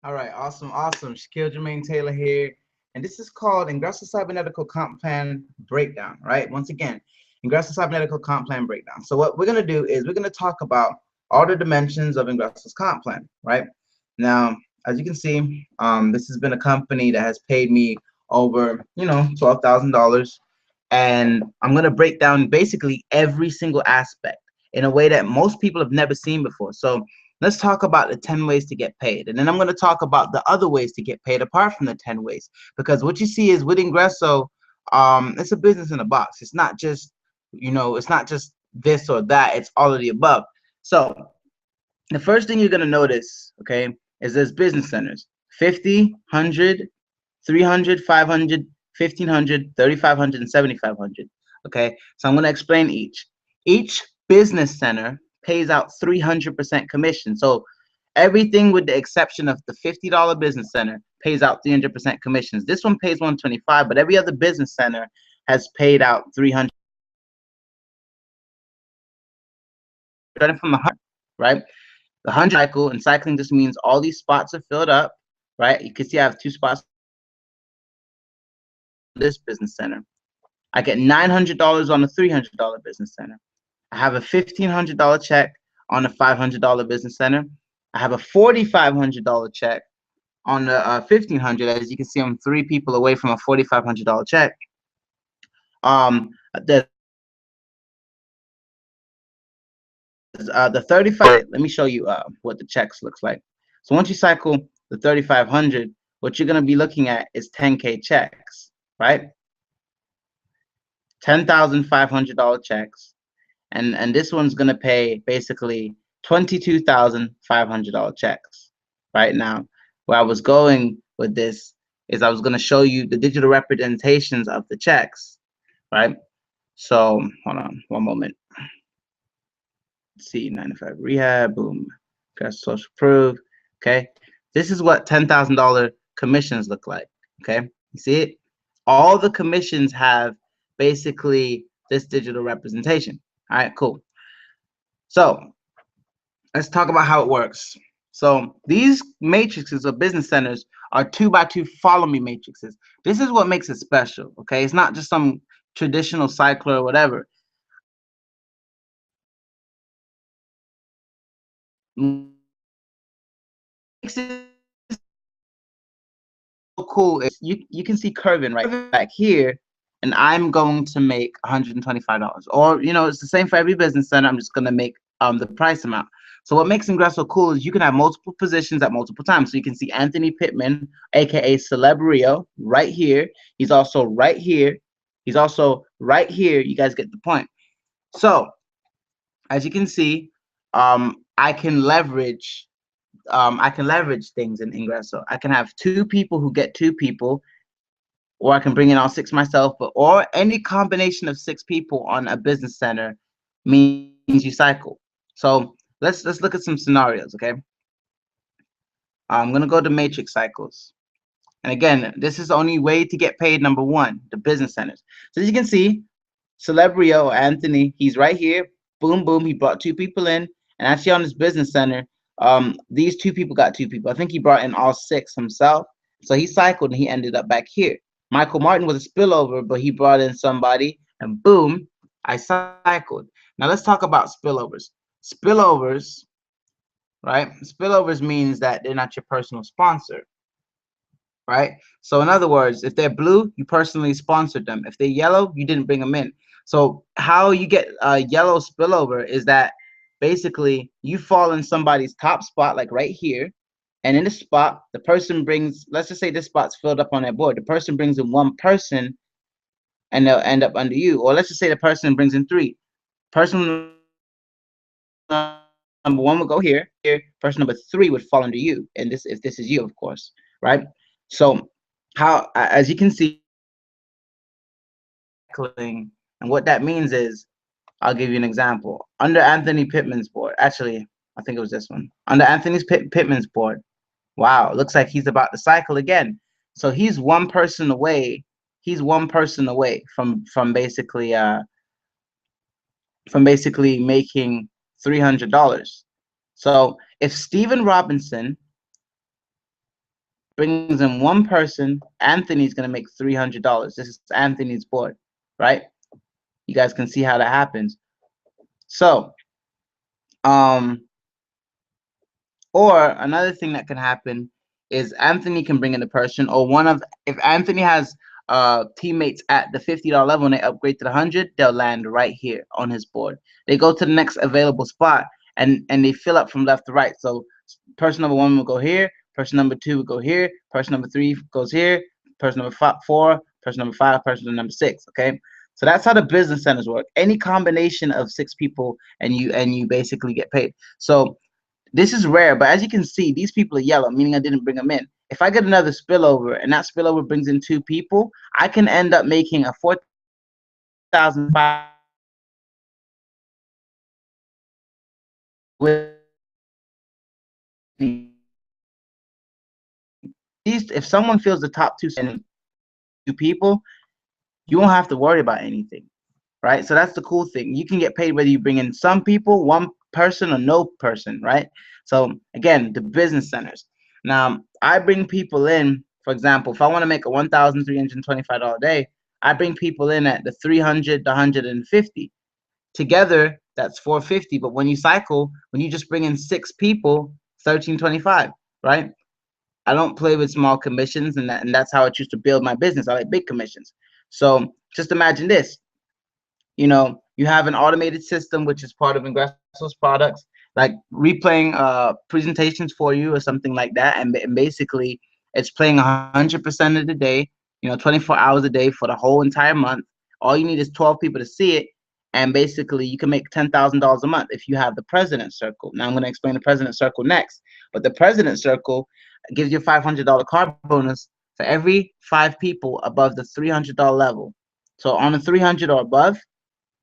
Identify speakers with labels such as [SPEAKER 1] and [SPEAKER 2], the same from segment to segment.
[SPEAKER 1] All right, awesome, awesome. Shaquille Jermaine Taylor here, and this is called Ingreso Cybernetico Comp Plan Breakdown, right? Once again, Ingreso Cybernetico Comp Plan Breakdown. So what we're gonna do is we're gonna talk about all the dimensions of Ingreso's comp plan, right? Now, as you can see, this has been a company that has paid me over, $12,000, and I'm gonna break down basically every single aspect in a way that most people have never seen before. So let's talk about the 10 ways to get paid. And then I'm going to talk about the other ways to get paid apart from the 10 ways. Because what you see is with Ingreso, it's a business in a box. It's not just, it's not just this or that. It's all of the above. So the first thing you're going to notice, okay, is there's business centers. 50, 100, 300, 500, 1500, 3500, and 7500. Okay, so I'm going to explain each. Each business center pays out 300% commission. So everything with the exception of the $50 business center pays out 300% commissions. This one pays 125, but every other business center has paid out 300. Starting from the 100, right? The 100 cycle, and cycling just means all these spots are filled up, right? You can see I have 2 spots in this business center. I get $900 on a $300 business center. I have a $1,500 check on a $500 business center. I have a $4,500 check on the 1,500. As you can see, I'm 3 people away from a $4,500 check. The 35. Let me show you what the checks looks like. So once you cycle the 3,500, what you're gonna be looking at is 10K checks, right? $10,500 checks, and this one's gonna pay basically $22,500 checks. Right now, where I was going with this is I was gonna show you the digital representations of the checks, right? So hold on one moment. Let's see, 95 rehab, boom, got social proof. Okay, this is what $10,000 commissions look like. Okay, you see it? All the commissions have basically this digital representation. All right, cool. So let's talk about how it works. So these matrices or business centers are 2x2 follow me matrices. This is what makes it special. Okay, it's not just some traditional cycler or whatever. Makes it so cool is you can see curving right back here, and I'm going to make $125. Or it's the same for every business center. I'm just gonna make the price amount. So what makes Ingreso cool is you can have multiple positions at multiple times. So you can see Anthony Pittman, aka Celebrio, right here. He's also right here. He's also right here. You guys get the point. So as you can see, I can leverage things in Ingreso. I can have 2 people who get 2 people, or I can bring in all 6 myself, or any combination of 6 people on a business center means you cycle. So let's look at some scenarios, okay? I'm gonna go to matrix cycles. And again, this is the only way to get paid. Number 1, the business centers. So as you can see, Celebrio Anthony, he's right here. Boom, boom. He brought 2 people in, and actually on this business center, these 2 people got 2 people. I think he brought in all 6 himself. So he cycled and he ended up back here. Michael Martin was a spillover, but he brought in somebody, and boom, I cycled. Now let's talk about spillovers. Spillovers, right? Spillovers means that they're not your personal sponsor, right? So in other words, if they're blue, you personally sponsored them. If they're yellow, you didn't bring them in. So how you get a yellow spillover is that basically you fall in somebody's top spot, like right here, and in the spot, the person brings, let's just say this spot's filled up on that board. The person brings in 1 person, and they'll end up under you. Or let's just say the person brings in 3. Person number 1 would go here. Person number 3 would fall under you. And this, if this is you, of course, right? So how, as you can see, and what that means is, I'll give you an example. Under Anthony Pittman's board, actually, I think it was this one. Under Anthony Pittman's board, wow, looks like he's about to cycle again. So he's 1 person away. He's 1 person away from basically making $300. So if Steven Robinson brings in one person. Anthony's gonna make $300. This is Anthony's board, right? You guys can see how that happens. So, um, or another thing that can happen is Anthony can bring in a person, or if Anthony has teammates at the $50 level and they upgrade to the 100, they'll land right here on his board. They go to the next available spot and they fill up from left to right. So person number 1 will go here, person number 2 will go here, person number 3 goes here, person number 4, person number 5, person number 6. Okay, so that's how the business centers work. Any combination of 6 people, and you basically get paid. So this is rare, but as you can see, these people are yellow, meaning I didn't bring them in. If I get another spillover and that spillover brings in 2 people, I can end up making a 4,500 with these. If someone fills the top 2 and 2 people, you won't have to worry about anything, right? So that's the cool thing. You can get paid whether you bring in some people, 1 person, or no person, right? So again, the business centers. Now, I bring people in, for example, if I want to make a $1,325 day, I bring people in at the 300, the 150. Together, that's 450. But when you cycle, when you just bring in 6 people, 1325, right? I don't play with small commissions, and that's how I choose to build my business. I like big commissions. So just imagine this. You have an automated system which is part of Ingreso's products, like replaying presentations for you or something like that, and basically it's playing 100% of the day, 24 hours a day for the whole entire month. All you need is 12 people to see it, and basically you can make $10,000 a month if you have the President Circle. Now I'm going to explain the President Circle next, but the President Circle gives you a $500 car bonus for every 5 people above the $300 level. So on a 300 or above,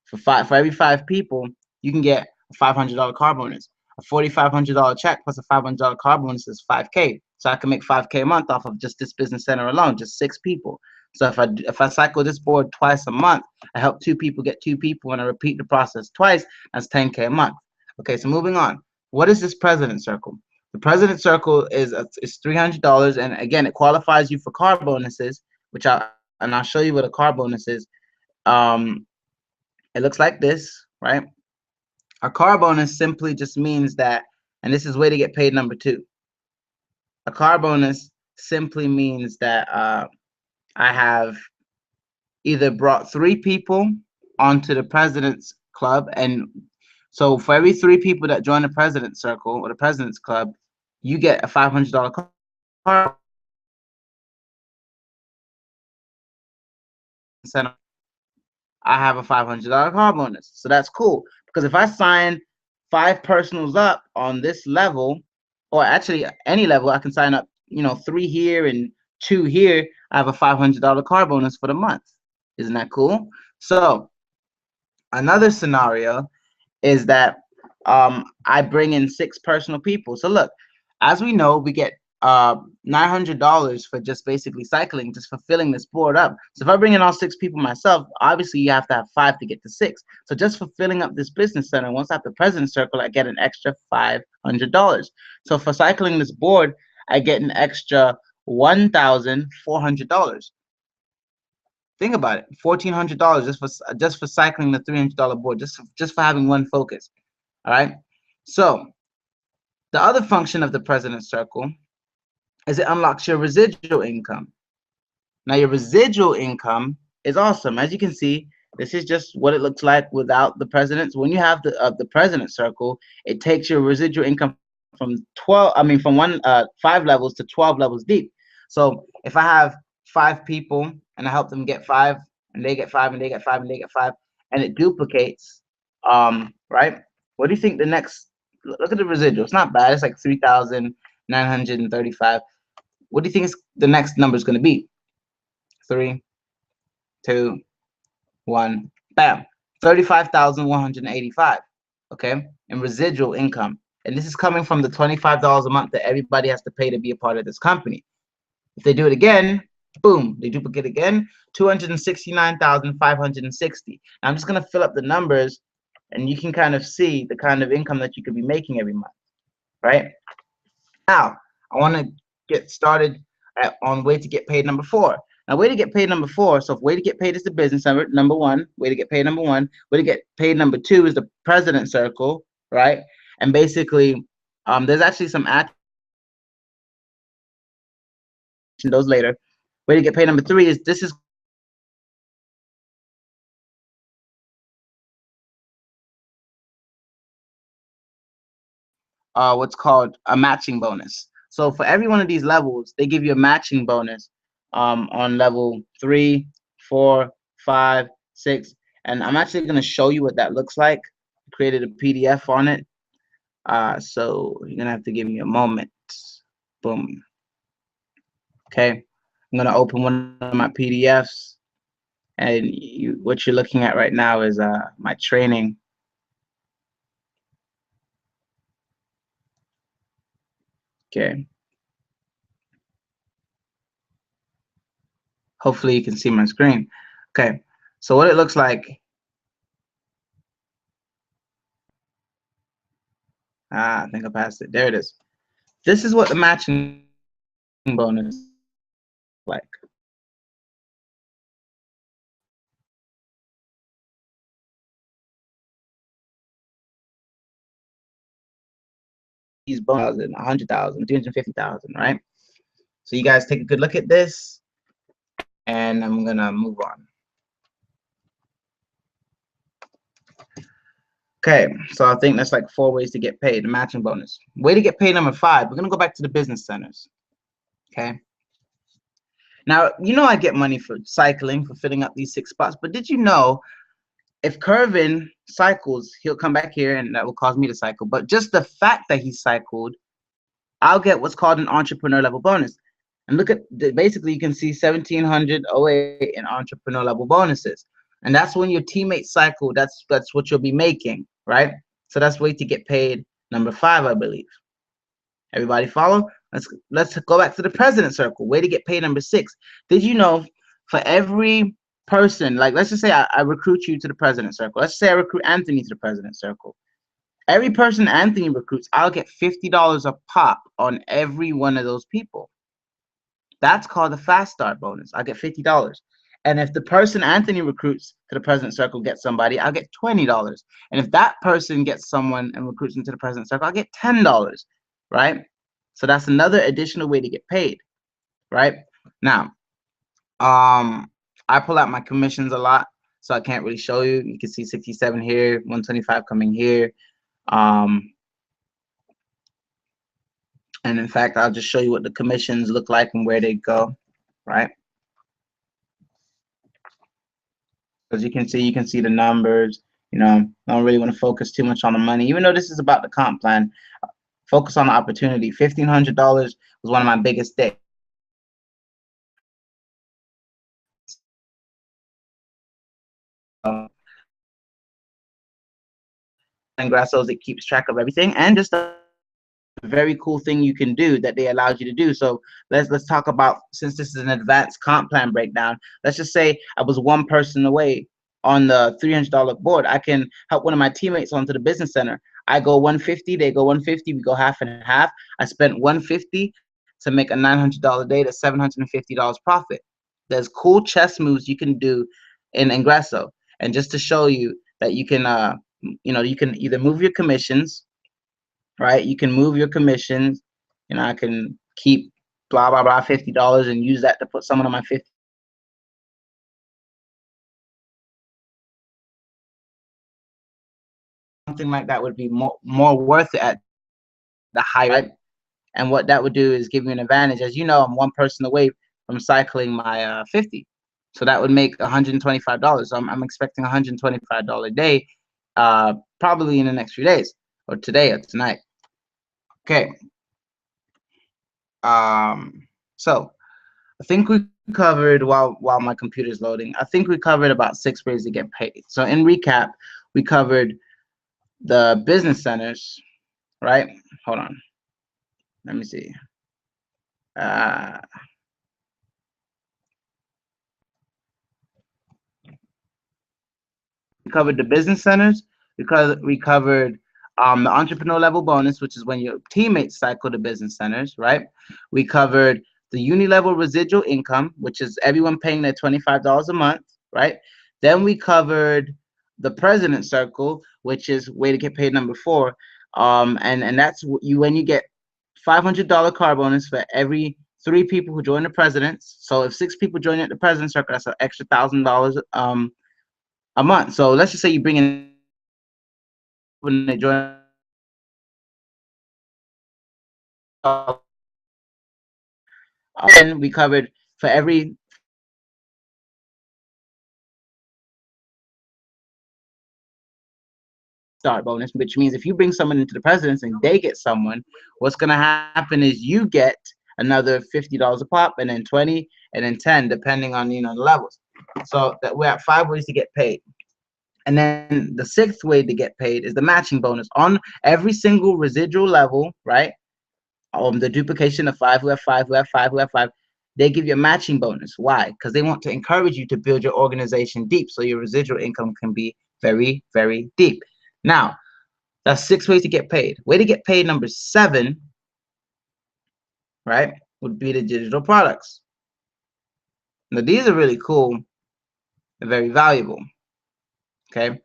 [SPEAKER 1] for every 5 people, you can get a $500 car bonus. A $4,500 check plus a $500 car bonus is 5K. So I can make 5K a month off of just this business center alone, just 6 people. So if I cycle this board twice a month, I help 2 people get 2 people, and I repeat the process twice. That's 10K a month. Okay, so moving on. What is this President Circle? The President Circle is $300, and again, it qualifies you for car bonuses, and I'll show you what a car bonus is. It looks like this, right? A car bonus simply just means that, and this is way to get paid number 2. A car bonus simply means that I have either brought 3 people onto the President's Club, and so for every 3 people that join the President's Circle or the President's Club, you get a $500 car. I have a $500 car bonus. So that's cool, because if I sign 5 personals up on this level, or actually any level, I can sign up, 3 here and 2 here. I have a $500 car bonus for the month. Isn't that cool? So another scenario is that I bring in 6 personal people. So look, as we know, we get $900 for just basically cycling, just fulfilling this board up. So if I bring in all 6 people myself, obviously you have to have 5 to get to 6. So just for filling up this business center, once I have the President Circle, I get an extra $500. So for cycling this board, I get an extra $1,400. Think about it, $1,400 just for cycling the $300 board, just for having one focus. All right. So the other function of the President Circle is it unlocks your residual income. Now your residual income is awesome. As you can see, this is just what it looks like without the presidents. When you have the President Circle, it takes your residual income from 5 levels to 12 levels deep. So if I have 5 people and I help them get 5, and they get 5, and they get 5, and they get 5, and it duplicates, right? What do you think the next? Look at the residual. It's not bad. It's like 3,935. What do you think the next number is going to be? 3, 2, 1, bam, 35,185. Okay, in residual income, and this is coming from the $25 a month that everybody has to pay to be a part of this company. If they do it again, boom, they duplicate again, 269,560. Now I'm just going to fill up the numbers, and you can kind of see the kind of income that you could be making every month, right? Now I want to get started on way to get paid number 4. Now, way to get paid number 4. So, if way to get paid is the business number 1, way to get paid number 1, way to get paid number 2 is the president circle, right? And basically, there's actually some action those later. Way to get paid number 3 is this is what's called a matching bonus. So for every one of these levels, they give you a matching bonus on level 3, 4, 5, 6. And I'm actually going to show you what that looks like. I created a PDF on it. So you're going to have to give me a moment. Boom. Okay. I'm going to open one of my PDFs. And what you're looking at right now is my training. Okay. Hopefully you can see my screen. Okay. So what it looks like. I think I passed it. There it is. This is what the matching bonus is like. These bonuses, 100,000, 350,000, right? So you guys take a good look at this, and I'm gonna move on. Okay, so I think that's like 4 ways to get paid. The matching bonus. Way to get paid number 5. We're gonna go back to the business centers. Okay. Now you know I get money for cycling, for filling up these 6 spots, but did you know if Kervin cycles, he'll come back here, and that will cause me to cycle. But just the fact that he cycled, I'll get what's called an entrepreneur level bonus. And look at basically you can see 1,708 in entrepreneur level bonuses. And that's when your teammates cycle, that's what you'll be making, right? So that's way to get paid number 5, I believe. Everybody follow? Let's go back to the president circle. Way to get paid number 6. Did you know for every person, like let's just say I recruit you to the president circle. Let's say I recruit Anthony to the president circle. Every person Anthony recruits, I'll get $50 a pop on every one of those people. That's called the fast start bonus. I'll get $50. And if the person Anthony recruits to the president circle gets somebody, I'll get $20. And if that person gets someone and recruits into the president circle, I'll get $10, right? So that's another additional way to get paid, right? Now, I pull out my commissions a lot, so I can't really show you. You can see 67 here, 125 coming here. And in fact, I'll just show you what the commissions look like and where they go, right? As you can see the numbers. You know, I don't really want to focus too much on the money, even though this is about the comp plan. Focus on the opportunity. $1,500 was one of my biggest days. Ingresos, it keeps track of everything, and just a very cool thing you can do that they allowed you to do. So let's talk about, since this is an advanced comp plan breakdown, let's just say I was one person away on the $300 board. I can help one of my teammates onto the business center. I go 150, they go 150, we go half and half. I spent 150 to make a $900 day, to $750 profit. There's cool chess moves you can do in Ingreso. And just to show you that you can you can either move your commissions, right? You can move your commissions. You know, I can keep blah blah blah $50 and use that to put someone on my 50. Something like that would be more worth it at the higher. Right? And what that would do is give you an advantage. As you know, I'm one person away from cycling my 50. So that would make $125. So I'm expecting $125 day, probably in the next few days, or today or tonight. Okay. So I think we covered, while my computer's loading, I think we covered about 6 ways to get paid. So in recap, we covered the business centers, right? Hold on. Let me see. We covered the business centers. We covered the entrepreneur level bonus, which is when your teammates cycle the business centers, right? We covered the uni-level residual income, which is everyone paying their $25 a month, right? Then we covered the president circle, which is way to get paid number 4. And that's you when you get $500 car bonus for every 3 people who join the presidents. So if 6 people join at the president circle, that's an extra $1,000 a month. So let's just say you bring in when they join, and we covered for every start bonus, which means if you bring someone into the presidents and they get someone, what's going to happen is you get another $50 a pop, and then 20, and then 10, depending on the levels. So that we're at 5 ways to get paid. And then the 6th way to get paid is the matching bonus on every single residual level, right? The duplication of 5, who have 5, who have 5, who have 5. They give you a matching bonus. Why? Because they want to encourage you to build your organization deep, so your residual income can be very, very deep. Now, that's 6 ways to get paid. Way to get paid number 7, right, would be the digital products. Now, these are really cool and very valuable. Okay.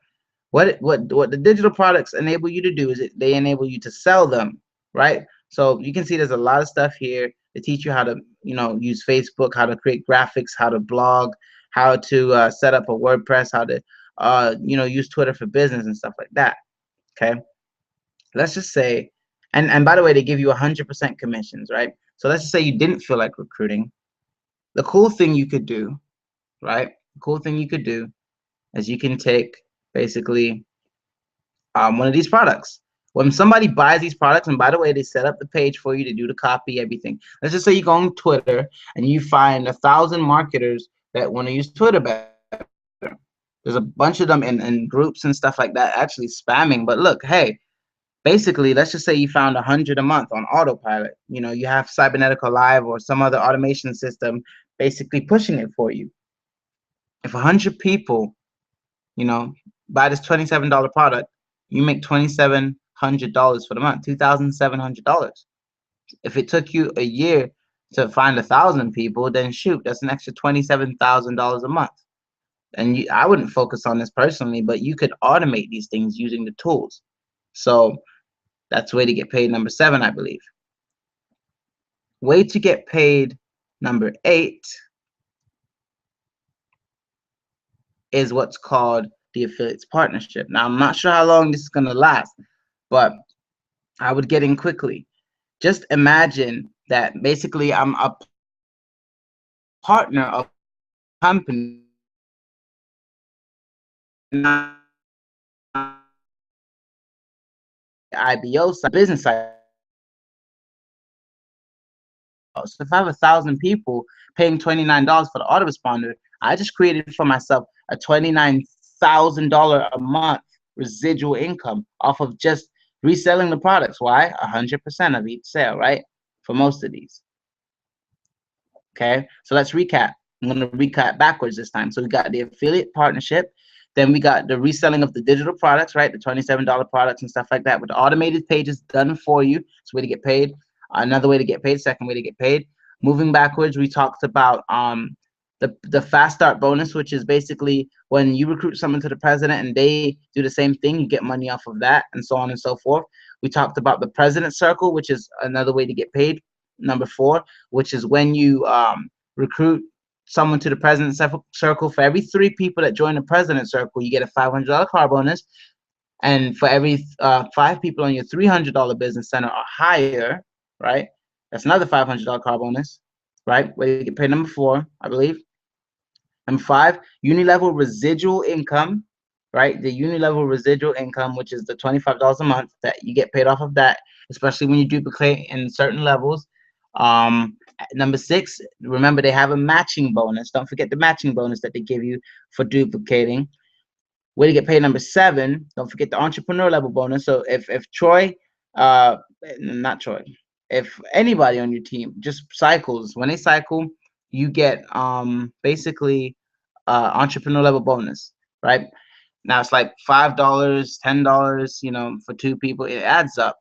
[SPEAKER 1] What the digital products enable you to do is they enable you to sell them, right? So you can see there's a lot of stuff here. They teach you how to use Facebook, how to create graphics, how to blog, how to set up a WordPress, how to use Twitter for business and stuff like that. Okay. Let's just say, and by the way, they give you 100% commissions, right? So let's just say you didn't feel like recruiting. The cool thing you could do, right? The cool thing you could do is you can take basically one of these products. When somebody buys these products, and by the way, they set up the page for you to do the copy, everything. Let's just say you go on Twitter and you find 1,000 marketers that want to use Twitter better. There's a bunch of them in groups and stuff like that actually spamming. But look, hey, basically, let's just say you found 100 a month on autopilot. You have Cybernetico Live or some other automation system basically pushing it for you. If 100 people, buy this $27 product, you make $2,700 for the month, $2,700. If it took you a year to find 1,000 people, then shoot, that's an extra $27,000 a month. And I wouldn't focus on this personally, but you could automate these things using the tools. So that's way to get paid number 7, I believe. Way to get paid number 8 is what's called the affiliates partnership. Now, I'm not sure how long this is going to last, but I would get in quickly. Just imagine that basically I'm a partner of a company. IBO business side. So if I have 1,000 people paying $29 for the autoresponder, I just created for myself a $29,000 a month residual income off of just reselling the products. Why? 100% of each sale, right? For most of these. Okay, so let's recap. I'm going to recap backwards this time. So we got the affiliate partnership. Then we got the reselling of the digital products, right? The $27 products and stuff like that with the automated pages done for you. It's a way to get paid. Another way to get paid, second way to get paid. Moving backwards, we talked about the fast start bonus, which is basically when you recruit someone to the president and they do the same thing, you get money off of that, and so on and so forth. We talked about the president circle, which is another way to get paid, number 4, which is when you recruit someone to the president circle. For every 3 people that join the president circle, you get a $500 car bonus. And for every 5 people on your $300 business center or higher, right, that's another $500 car bonus, right, where you get paid number 4, I believe. Number 5, uni-level residual income, right? The uni-level residual income, which is the $25 a month that you get paid off of that, especially when you duplicate in certain levels. Number 6, remember they have a matching bonus. Don't forget the matching bonus that they give you for duplicating. Way to get paid number 7, don't forget the entrepreneur level bonus. So if Troy, not Troy, if anybody on your team just cycles, when they cycle, you get basically entrepreneur level bonus, right? Now it's like $5, $10, for 2 people. It adds up.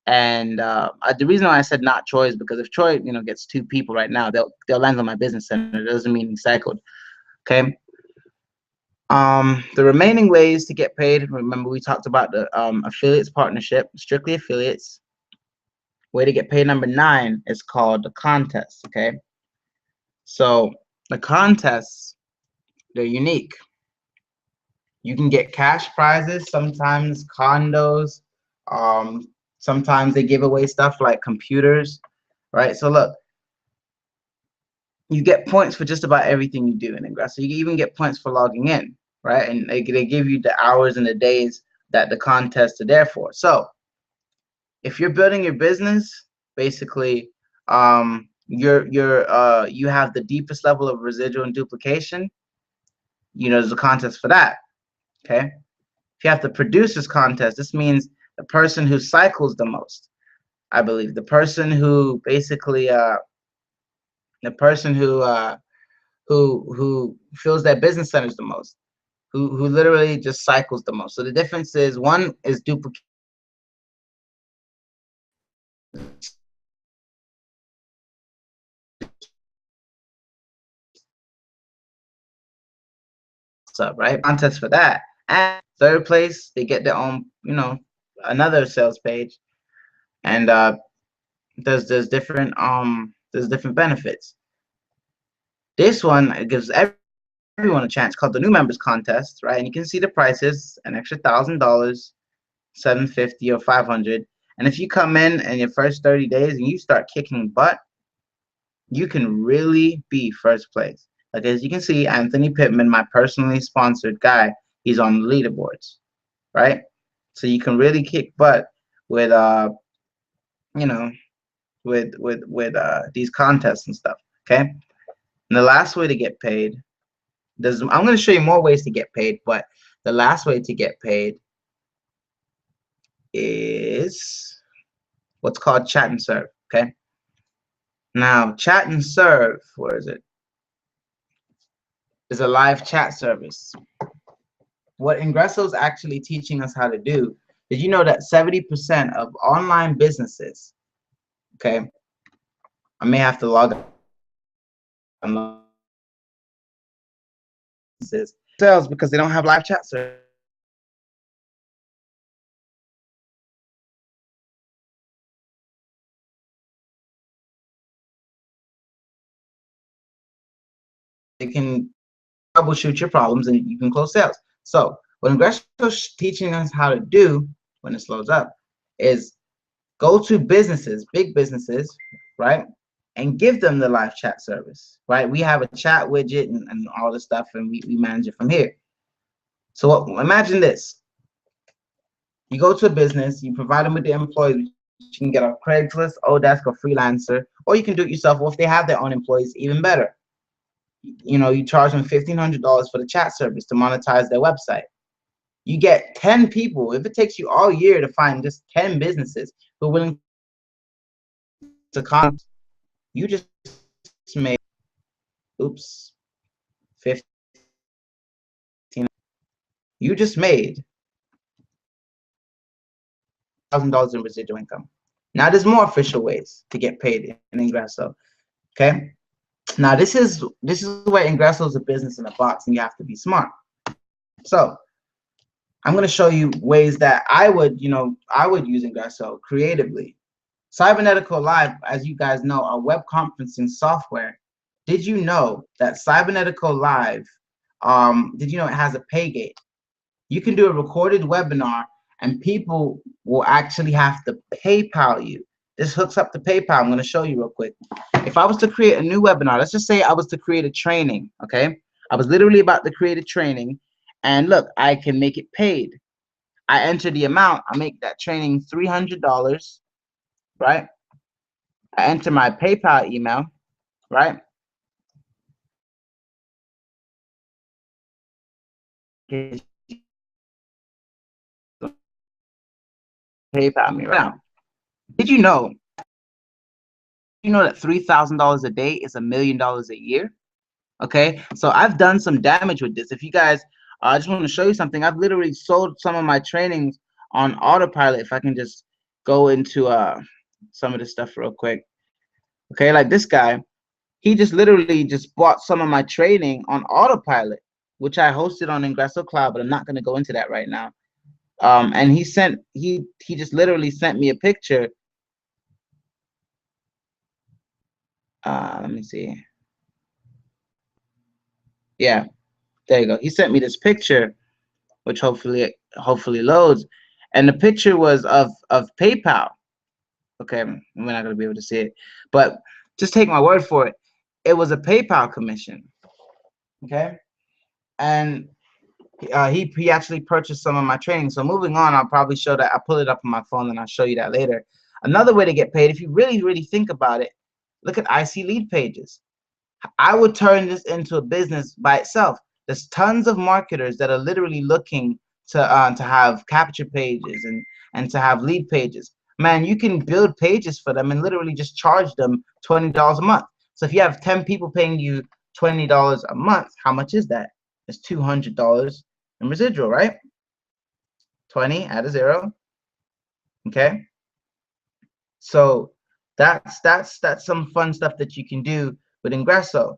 [SPEAKER 1] And the reason why I said not Troy is because if Troy, gets 2 people right now, they'll land on my business center. It doesn't mean he's cycled. Okay. The remaining ways to get paid. Remember, we talked about the affiliates partnership, strictly affiliates. Way to get paid number 9 is called the contest. Okay. So the contests, they're unique. You can get cash prizes, sometimes condos, sometimes they give away stuff like computers, right? So look, you get points for just about everything you do in Ingreso. You even get points for logging in, right? And they give you the hours and the days that the contests are there for. So if you're building your business, basically, you have the deepest level of residual and duplication. There's a contest for that. Okay. If you have the producers contest, this means the person who cycles the most. I believe the person who basically the person who fills their business centers the most, who literally just cycles the most. So the difference is one is duplicate up, right? Contest for that. And third place, they get their own, another sales page. And there's different benefits. This one gives everyone a chance, called the new members contest, right? And you can see the prices: an extra $1,000, $750 or $500. And if you come in your first 30 days and you start kicking butt, you can really be first place. Like, as you can see, Anthony Pittman, my personally sponsored guy, he's on the leaderboards, right? So you can really kick butt with these contests and stuff. Okay. And the last way to get paid, I'm going to show you more ways to get paid, but the last way to get paid is what's called chat and serve. Okay. Now, chat and serve, where is it? Is a live chat service. What Ingreso is actually teaching us how to do. Did you know that 70% of online businesses, okay, I may have to log on sales because they don't have live chat service. They can troubleshoot your problems and you can close sales. So what Ingreso is teaching us how to do when it slows up is go to businesses, big businesses, right? And give them the live chat service, right? We have a chat widget and all this stuff, and we manage it from here. So imagine this. You go to a business, you provide them with the employees. You can get off Craigslist, Odesk, or Freelancer, or you can do it yourself. Or if they have their own employees, even better. You charge them $1,500 for the chat service to monetize their website. You get 10 people. If it takes you all year to find just 10 businesses who are willing to contact, you just made, oops, 15. You just made $1,000 in residual income. Now there's more official ways to get paid in Ingreso. Okay. Now this is where Ingreso is a business in a box, and you have to be smart. So I'm going to show you ways that I would use Ingreso creatively. Cybernetico Live, as you guys know, are web conferencing software. Did you know that Cybernetico Live, did you know it has a pay gate? You can do a recorded webinar and people will actually have to PayPal you. This hooks up to PayPal. I'm going to show you real quick. If I was to create a new webinar, let's just say I was to create a training, okay? I was literally about to create a training, and look, I can make it paid. I enter the amount. I make that training $300, right? I enter my PayPal email, right? PayPal me right now. Did you know that $3,000 a day is $1 million a year? Okay, so I've done some damage with this. If you guys, I just want to show you something. I've literally sold some of my trainings on autopilot. If I can just go into some of this stuff real quick. Okay, like this guy, he just literally just bought some of my training on autopilot, which I hosted on Ingreso Cloud, but I'm not going to go into that right now. And he just literally sent me a picture. Let me see. Yeah, there you go. He sent me this picture, which hopefully loads, and the picture was of PayPal. Okay, we're not gonna be able to see it, but just take my word for it. It was a PayPal commission. Okay, and he actually purchased some of my training. So moving on, I'll probably show that. I'll pull it up on my phone and I'll show you that later. Another way to get paid, if you really think about it, look at IC lead pages. I would turn this into a business by itself. There's tons of marketers that are literally looking to have capture pages and to have lead pages. Man, you can build pages for them and literally just charge them $20 a month. So if you have 10 people paying you $20 a month, how much is that? It's $200 in residual, right? 20, add a 0. Okay. So that's some fun stuff that you can do with Ingreso.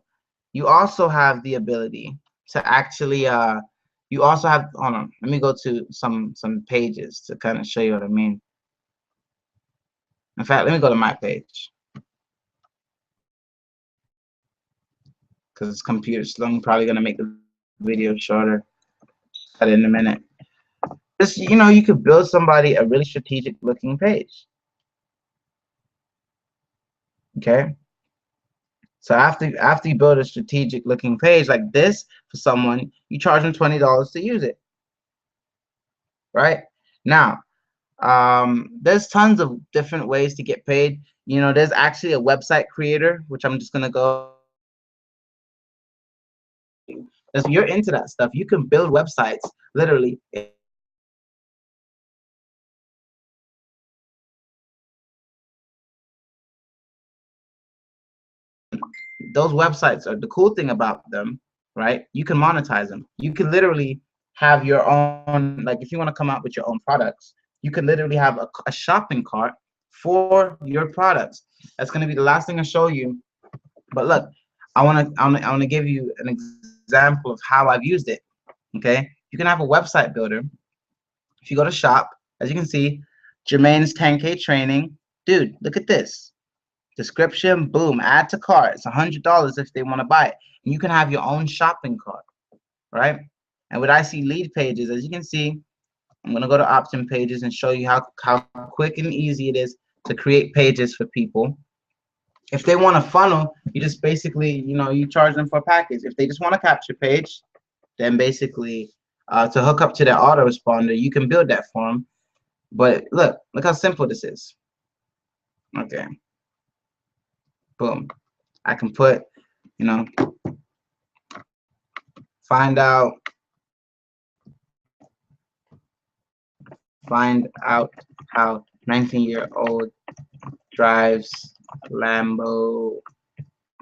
[SPEAKER 1] You also have the ability to actually you also have, hold on, let me go to some pages to kind of show you what I mean. In fact, let me go to my page, because it's computer slow. I'm probably gonna make the video shorter. Cut it in a minute. Just, you could build somebody a really strategic looking page. Okay. So after you build a strategic looking page like this for someone, you charge them $20 to use it. Right? Now, there's tons of different ways to get paid. There's actually a website creator, which I'm just gonna go. If you're into that stuff, you can build websites literally. Those websites are the cool thing about them, right? You can monetize them. You can literally have your own, like if you want to come out with your own products, you can literally have a shopping cart for your products. That's going to be the last thing I show you. But look, I want to give you an example of how I've used it. Okay, you can have a website builder. If you go to shop, as you can see, Jermaine's 10K training. Dude, look at this. Description, boom, add to cart. It's $100 if they want to buy it. And you can have your own shopping cart, right? And with IC lead pages, as you can see, I'm going to go to opt-in pages and show you how quick and easy it is to create pages for people. If they want a funnel, you just basically, you charge them for a package. If they just want a capture page, then basically to hook up to their autoresponder, you can build that for them. But look how simple this is. Okay. Boom. I can put, find out how 19-year-old drives Lambo,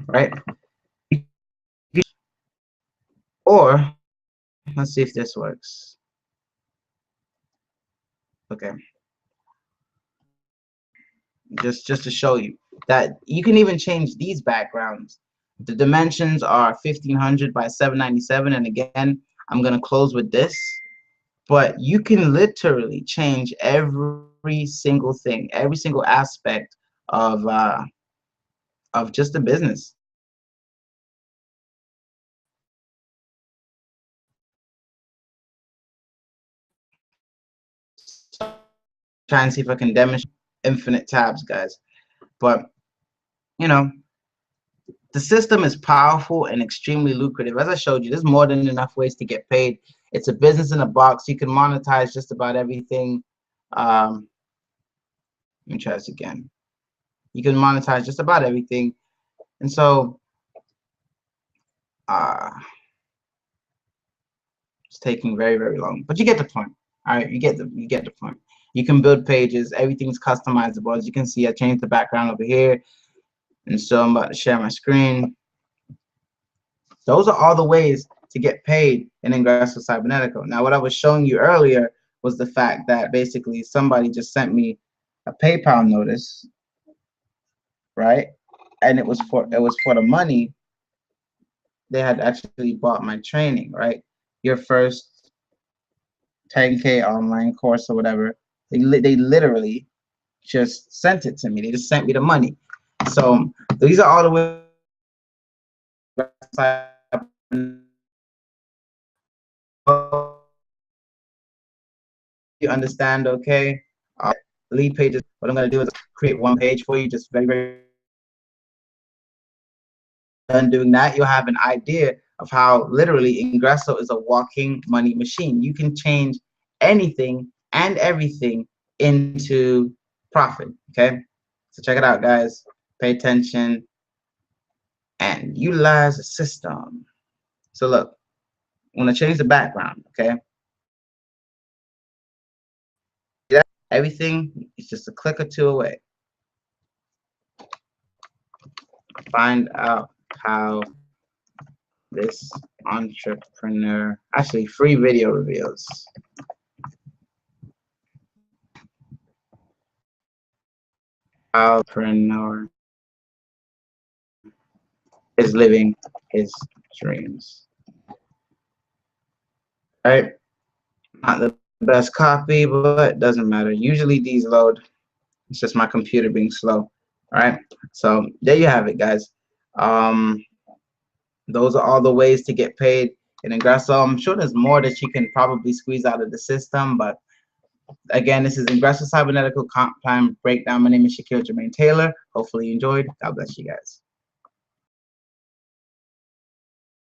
[SPEAKER 1] right? Or let's see if this works. Okay. Just to show you that you can even change these backgrounds. The dimensions are 1500 by 797, and again, I'm gonna close with this. But you can literally change every single thing, every single aspect of just a business. Try and see if I can demonstrate infinite tabs, guys. But the system is powerful and extremely lucrative. As I showed you, there's more than enough ways to get paid. It's a business in a box. You can monetize just about everything. Let me try this again. You can monetize just about everything. And so it's taking very long, but you get the point. All right, you get the point. You can build pages. Everything's customizable. As you can see, I changed the background over here, and so I'm about to share my screen. Those are all the ways to get paid in Ingreso Cybernetico. Now, what I was showing you earlier was the fact that basically somebody just sent me a PayPal notice, right? And it was for the money they had actually bought my training, right? Your first 10K online course or whatever. They literally just sent it to me. They just sent me the money. So these are all the ways you understand, okay? Lead pages. What I'm gonna do is create one page for you, just very, very. Done doing that, you'll have an idea of how literally Ingreso is a walking money machine. You can change anything and everything into profit. Okay, so check it out, guys. Pay attention and utilize the system. So look, I'm gonna change the background. Okay, everything is just a click or two away. Find out how this entrepreneur, actually free video reveals. Entrepreneur is living his dreams. Right? Not the best copy, but doesn't matter. Usually these load. It's just my computer being slow. All right. So there you have it, guys. Those are all the ways to get paid in Ingreso. I'm sure there's more that you can probably squeeze out of the system, but again, this is Ingreso Cybernetico Comp Time Breakdown. My name is Shaquille Jermaine Taylor. Hopefully you enjoyed. God bless you guys.